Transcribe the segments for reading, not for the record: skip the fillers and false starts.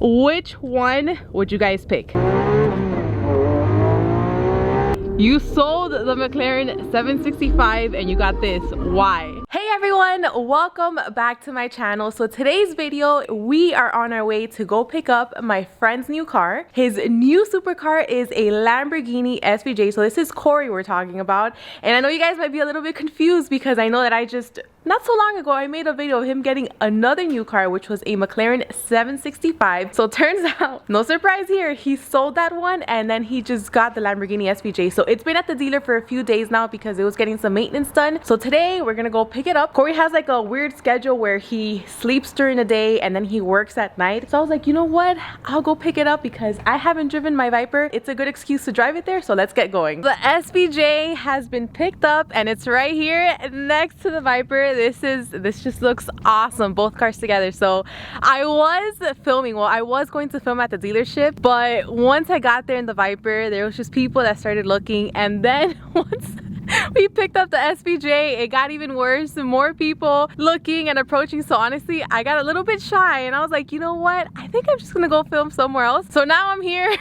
Which one would you guys pick? You sold the McLaren 765 and you got this. Why? Hey everyone, welcome back to my channel. So today's video, we are on our way to go pick up my friend's new car. His new supercar is a Lamborghini SVJ. So this is Corey we're talking about. And I know you guys might be a little bit confused because I know that not so long ago, I made a video of him getting another new car, which was a McLaren 765. So turns out, no surprise here, he sold that one and then he just got the Lamborghini SVJ. So it's been at the dealer for a few days now because it was getting some maintenance done. So today we're gonna go pick it up. Corey has like a weird schedule where he sleeps during the day and then he works at night. So I was like, you know what? I'll go pick it up because I haven't driven my Viper. It's a good excuse to drive it there. So let's get going. The SVJ has been picked up and it's right here next to the Viper. This just looks awesome, both cars together. So I was going to film at the dealership, but once I got there in the Viper, there was just people that started looking, and then once we picked up the SVJ, it got even worse. More people looking and approaching. So honestly, I got a little bit shy and I was like, you know what? I think I'm just gonna go film somewhere else. So now I'm here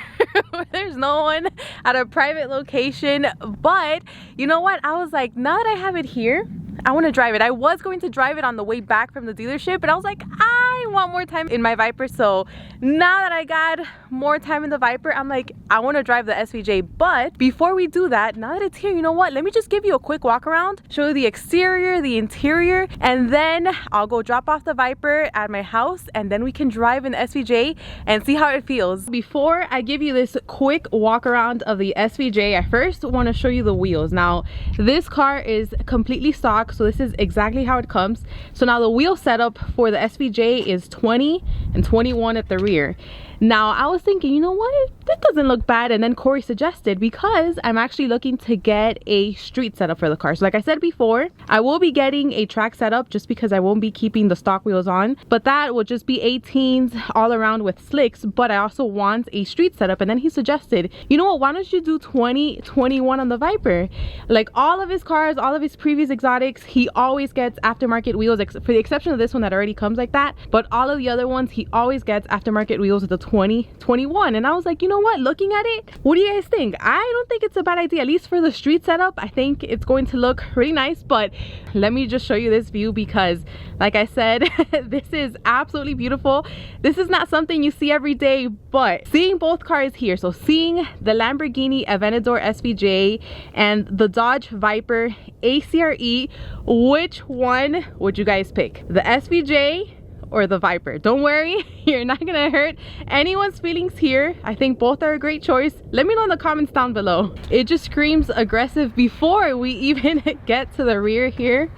where there's no one at a private location. But you know what? I was like, now that I have it here, I want to drive it. I was going to drive it on the way back from the dealership, but I was like, I want more time in my Viper. So now that I got more time in the Viper, I'm like, I want to drive the SVJ. But before we do that, now that it's here, you know what? Let me just give you a quick walk around, show you the exterior, the interior, and then I'll go drop off the Viper at my house and then we can drive in the SVJ and see how it feels. Before I give you this quick walk around of the SVJ, I first want to show you the wheels. Now, this car is completely stock. So this is exactly how it comes. So now the wheel setup for the SVJ is 20 and 21 at the rear. Now I was thinking, you know what, that doesn't look bad, and then Corey suggested, because I'm actually looking to get a street setup for the car. So like I said before, I will be getting a track setup just because I won't be keeping the stock wheels on, but that would just be 18s all around with slicks. But I also want a street setup, and then he suggested, you know what, why don't you do 20, 21 on the Viper? Like all of his cars, all of his previous exotics, he always gets aftermarket wheels, for the exception of this one that already comes like that. But all of the other ones, he always gets aftermarket wheels with the 20, 21. And I was like, you know what, looking at it, what do you guys think? I don't think it's a bad idea, at least for the street setup. I think it's going to look really nice. But let me just show you this view because like I said, this is absolutely beautiful. This is not something you see every day, but seeing both cars here, so seeing the Lamborghini Aventador SVJ and the Dodge Viper ACRE, which one would you guys pick? The SVJ or the Viper? Don't worry, you're not gonna hurt anyone's feelings here. I think both are a great choice. Let me know in the comments down below. It just screams aggressive before we even get to the rear here.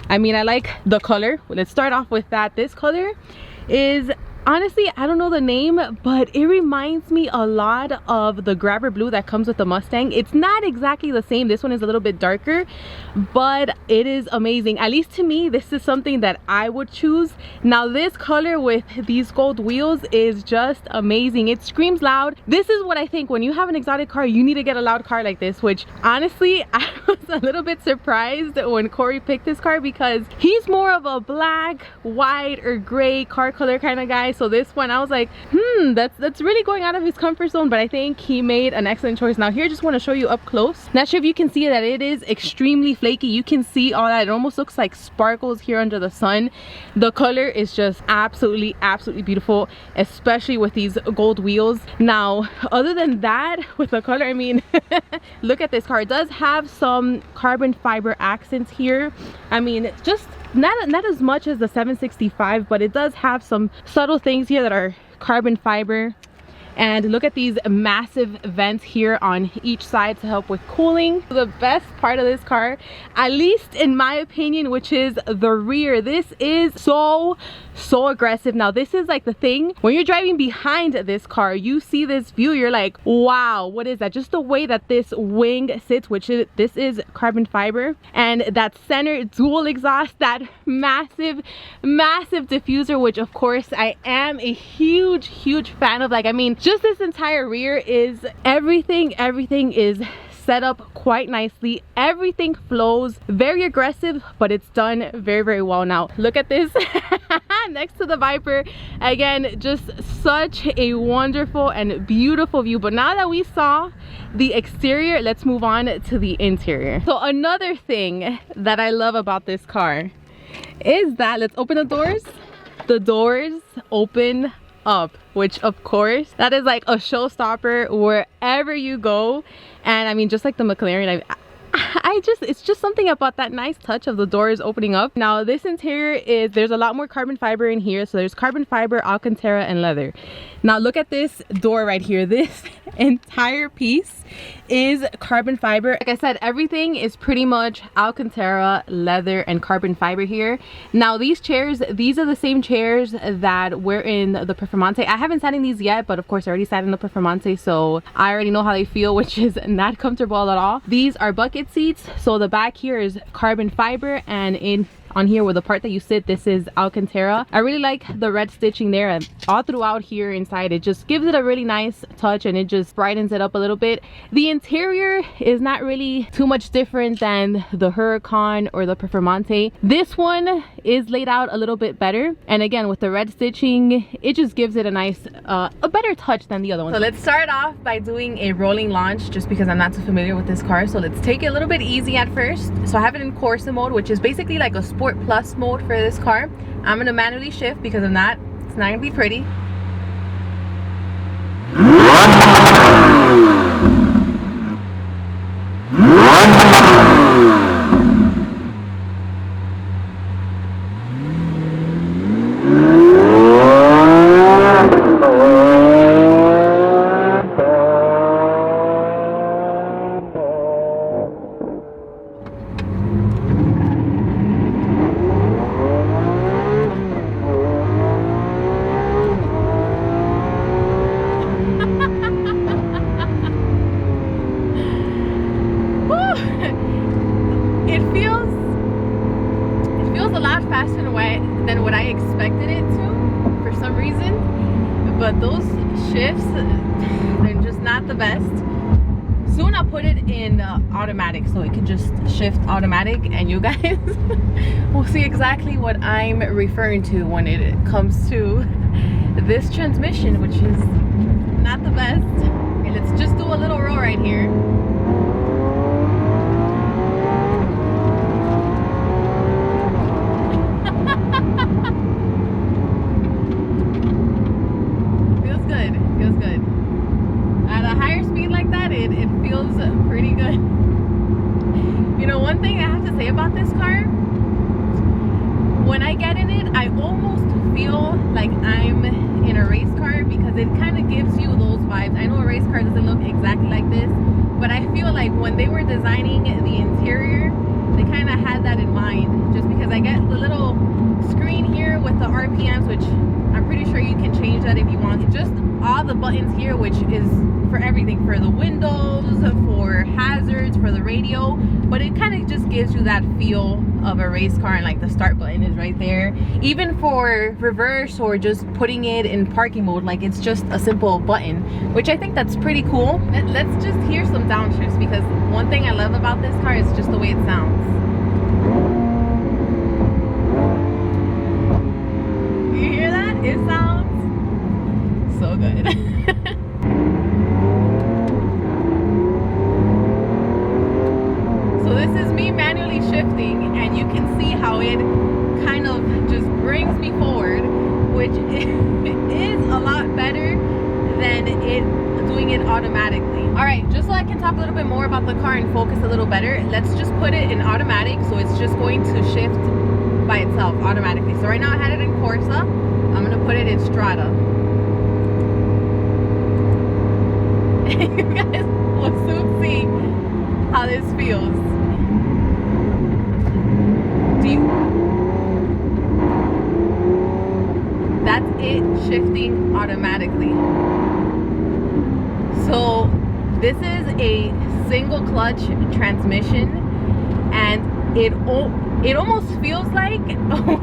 I mean, I like the color. Let's start off with that. This color is, honestly, I don't know the name, but it reminds me a lot of the grabber blue that comes with the Mustang. It's not exactly the same. This one is a little bit darker, but it is amazing. At least to me, this is something that I would choose. Now, this color with these gold wheels is just amazing. It screams loud. This is what I think when you have an exotic car, you need to get a loud car like this, which honestly, I was a little bit surprised when Corey picked this car because he's more of a black, white, or gray car color kind of guy. So this one, I was like, that's really going out of his comfort zone, but I think he made an excellent choice. Now here, I just want to show you up close. Not sure if you can see that it is extremely flaky. You can see all that. It almost looks like sparkles here under the sun. The color is just absolutely beautiful, especially with these gold wheels. Now, other than that, with the color, I mean, look at this car. It does have some carbon fiber accents here. I mean, just not as much as the 765, but it does have some subtle things here that are carbon fiber. And look at these massive vents here on each side to help with cooling. The best part of this car, at least in my opinion, which is the rear. This is so aggressive. Now this is like the thing, when you're driving behind this car, you see this view, you're like, wow, what is that? Just the way that this wing sits, this is carbon fiber, and that center dual exhaust, that massive diffuser, which of course I am a huge fan of. Like, I mean, just this entire rear is everything is set up quite nicely. Everything flows, very aggressive, but it's done very, very well. Now look at this next to the Viper. Again, just such a wonderful and beautiful view. But now that we saw the exterior, let's move on to the interior. So another thing that I love about this car is that, let's open the doors. The doors open up, which of course that is like a showstopper wherever you go. And I mean, just like the McLaren, it's just something about that nice touch of the doors opening up. Now this interior is, there's a lot more carbon fiber in here. So there's carbon fiber, Alcantara, and leather. Now look at this door right here. This entire piece is carbon fiber. Like I said, everything is pretty much Alcantara, leather, and carbon fiber here. Now these chairs, these are the same chairs that were in the Performante. I haven't sat in these yet, but of course I already sat in the Performante, so I already know how they feel, which is not comfortable at all. These are bucket seats, so the back here is carbon fiber, and on here where the part that you sit, this is Alcantara. I really like the red stitching there, and all throughout here inside, it just gives it a really nice touch and it just brightens it up a little bit. The interior is not really too much different than the Huracan or the Performante. This one is laid out a little bit better, and again with the red stitching, it just gives it a nice a better touch than the other one. So let's start off by doing a rolling launch, just because I'm not too familiar with this car. So let's take it a little bit easy at first. So I have it in Corsa mode, which is basically like a Sport Plus mode for this car. I'm gonna manually shift because if not, it's not gonna be pretty. Than what I expected it to for some reason, but those shifts, they're just not the best. Soon I'll put it in automatic, so it can just shift automatic, and you guys will see exactly what I'm referring to when it comes to this transmission, which is not the best. Okay, let's just do a little roll right here. Pretty good. You know, one thing I have to say about this car, when I get in it, I almost feel like I'm in a race car, because it kind of gives you those vibes. I know a race car doesn't look exactly like this, but I feel like when they were designing the interior, they kind of had that in mind, just because I get the little screen here with the RPMs, which I'm pretty sure you can change that if you want. Just all the buttons here, which is for everything, for the windows, for hazards, for the radio, but it kind of just gives you that feel of a race car. And like the start button is right there, even for reverse or just putting it in parking mode, like it's just a simple button, which I think that's pretty cool. Let's just hear some downshifts, because one thing I love about this car is just the way it sounds. You hear that? It sounds so good. So this is me manually shifting, and you can see how it kind of just brings me forward, which is a lot better than it doing it automatically. All right, just so I can talk a little bit more about the car and focus a little better, let's just put it in automatic, so it's just going to shift by itself automatically. So right now I had it in Corsa. I'm gonna put it in Strada. You guys will soon see how this feels. That's it shifting automatically. So this is a single clutch transmission, and it almost feels like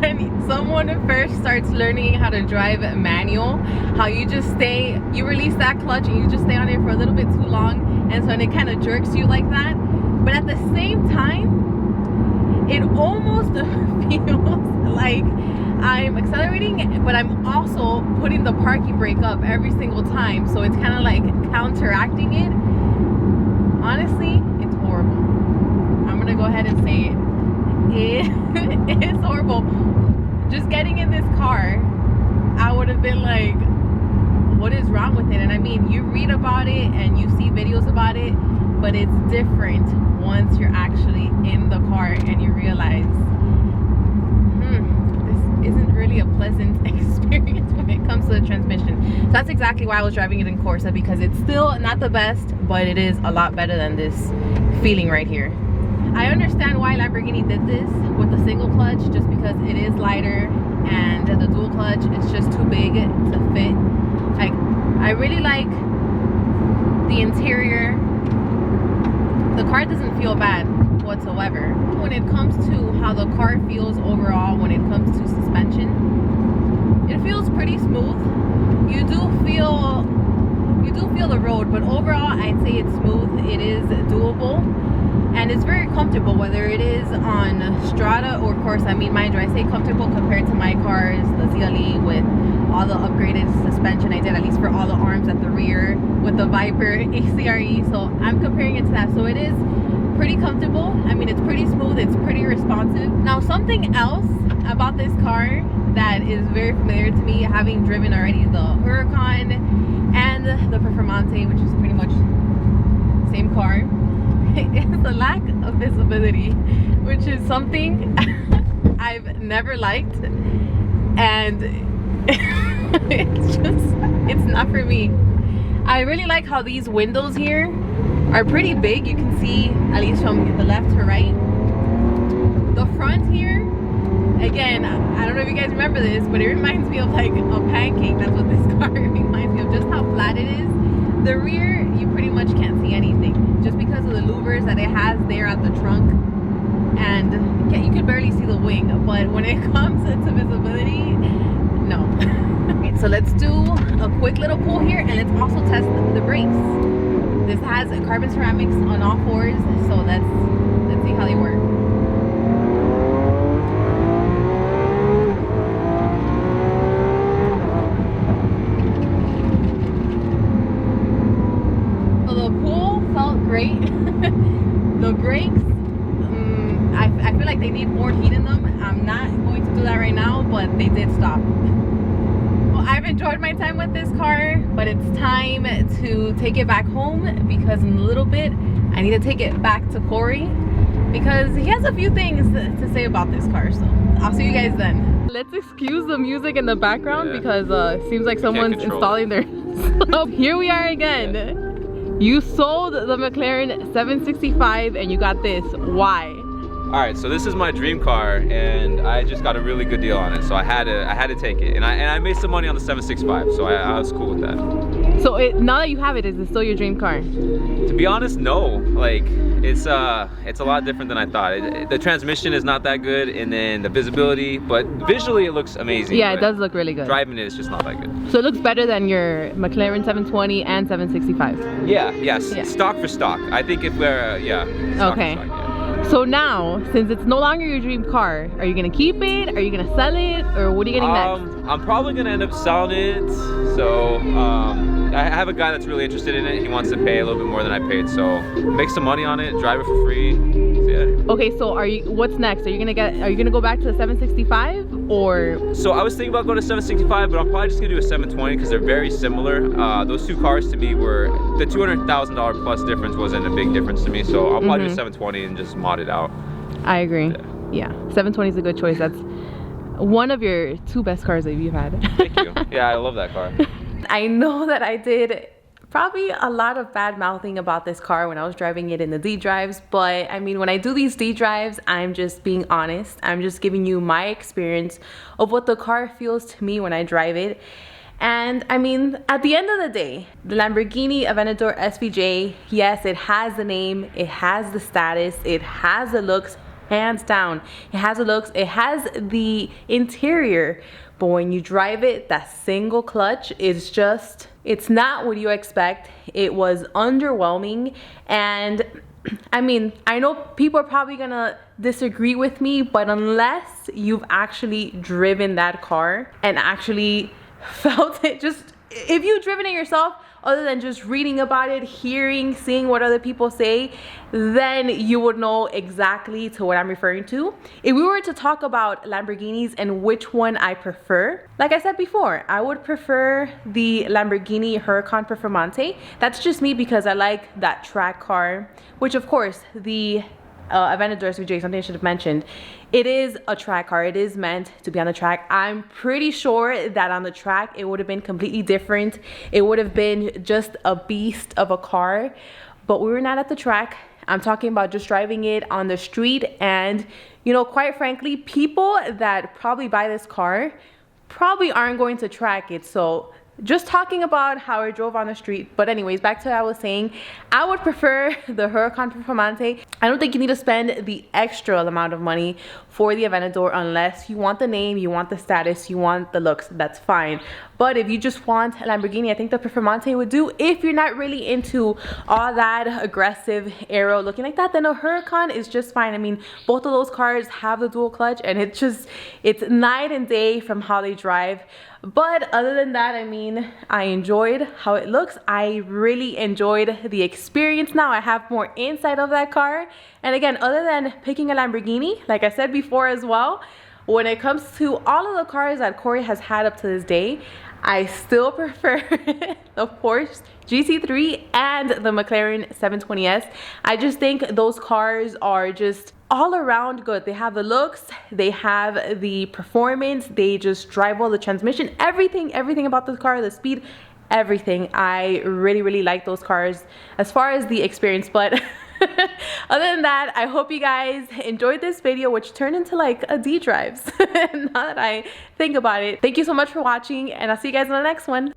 when someone first starts learning how to drive manual, how you just stay, you release that clutch and you just stay on it for a little bit too long, and so it kind of jerks you like that. But at the same time, it almost feels like I'm accelerating, but I'm also putting the parking brake up every single time, so it's kind of like counteracting it. Honestly, it's horrible. I'm gonna go ahead and say it. It is horrible. Just getting in this car, I would have been like, what is wrong with it? And I mean, you read about it and you see videos about it, but it's different once you're actually in the car and you realize this isn't really a pleasant experience when it comes to the transmission. So that's exactly why I was driving it in Corsa, because it's still not the best, but it is a lot better than this feeling right here. I understand why Lamborghini did this with the single clutch, just because it is lighter, and the dual clutch, it's just too big to fit. Like, I really like the interior. The car doesn't feel bad whatsoever. When it comes to how the car feels overall, when it comes to suspension, it feels pretty smooth. You do feel the road, but overall I'd say it's smooth. It is doable, and it's very comfortable, whether it is on Strada or Corsa. I mean, mind you, I say comfortable compared to my cars, the ZLE, with all the upgraded suspension I did, at least for all the arms at the rear, with the Viper ACRE. So I'm comparing it to that. So it is pretty comfortable. I mean, it's pretty smooth, it's pretty responsive. Now, something else about this car that is very familiar to me, having driven already the Huracan and the Performante, which is pretty much the same car, is the lack of visibility, which is something I've never liked, and it's not for me. I really like how these windows here are pretty big. You can see, at least from the left to right. The front here, again, I don't know if you guys remember this, but it reminds me of like a pancake. That's what this car reminds me of, just how flat it is. The rear, you pretty much can't see anything, just because of the louvers that it has there at the trunk, and you can barely see the wing. But when it comes to visibility, no. Okay, so let's do a quick little pull here, and let's also test the brakes. This has carbon ceramics on all fours, so let's see how they work. Great. The brakes, I feel like they need more heat in them. I'm not going to do that right now, but they did stop. Well, I've enjoyed my time with this car, but it's time to take it back home, because in a little bit I need to take it back to Corey, because he has a few things to say about this car. So I'll see you guys then. Let's excuse the music in the background, because it seems like someone's installing their so here we are again. Yeah. You sold the McLaren 765 and you got this. Why? All right, so this is my dream car, and I just got a really good deal on it, so I had to take it, and I made some money on the 765, so I was cool with that. So now that you have it, is it still your dream car? To be honest, no. Like, it's a lot different than I thought. The transmission is not that good, and then the visibility, but visually it looks amazing. Yeah, it does look really good. Driving it is just not that good. So it looks better than your McLaren 720 and 765. Yeah. Stock for stock. I think if we're stock okay. For stock, yeah. So now, since it's no longer your dream car, are you gonna keep it? Are you gonna sell it? Or what are you getting next? I'm probably gonna end up selling it. So I have a guy that's really interested in it. He wants to pay a little bit more than I paid, so make some money on it, drive it for free. So yeah. Okay, so what's next? Are you gonna go back to the 765 or? So I was thinking about going to 765, but I'm probably just gonna do a 720 because they're very similar. Those two cars to me were, the $200,000 plus difference wasn't a big difference to me, so I'll probably do 720 and just mod it out. I agree. Yeah, 720 is a good choice. That's one of your two best cars that you've had. Thank you. Yeah, I love that car. I know that I did probably a lot of bad mouthing about this car when I was driving it in the D drives, but I mean, when I do these D drives, I'm just being honest. I'm just giving you my experience of what the car feels to me when I drive it. And I mean, at the end of the day, the Lamborghini Aventador SVJ, yes, it has the name, it has the status, it has the looks, hands down. It has the looks, it has the interior, but when you drive it, that single clutch is just, it's not what you expect. It was underwhelming. And I mean, I know people are probably gonna disagree with me, but unless you've actually driven that car and actually felt it, just if you've driven it yourself, other than just reading about it, hearing, seeing what other people say, then you would know exactly to what I'm referring to. If we were to talk about Lamborghinis and which one I prefer, like I said before, I would prefer the Lamborghini Huracan Performante. That's just me because I like that track car, which of course the Aventador SVJ, something I should have mentioned. It is a track car. It is meant to be on the track. I'm pretty sure that on the track it would have been completely different. It would have been just a beast of a car, but we were not at the track. I'm talking about just driving it on the street. And you know, quite frankly, people that probably buy this car probably aren't going to track it. So just talking about how I drove on the street. But anyways, back to what I was saying, I would prefer the Huracan Performante. I don't think you need to spend the extra amount of money for the Aventador unless you want the name, you want the status, you want the looks. That's fine. But if you just want a Lamborghini, I think the Performante would do. If you're not really into all that aggressive aero looking like that, then a Huracan is just fine. I mean, both of those cars have the dual clutch, and it's night and day from how they drive. But other than that, I mean, I enjoyed how it looks. I really enjoyed the experience. Now I have more insight of that car. And again, other than picking a Lamborghini, like I said before as well, when it comes to all of the cars that Corey has had up to this day, I still prefer the Porsche GT3 and the McLaren 720S. I just think those cars are just all around good. They have the looks, they have the performance, they just drive well, the transmission, everything about the car, the speed, everything. I really like those cars as far as the experience. But other than that, I hope you guys enjoyed this video, which turned into like a D drives now that I think about it. Thank you so much for watching, and I'll see you guys in the next one.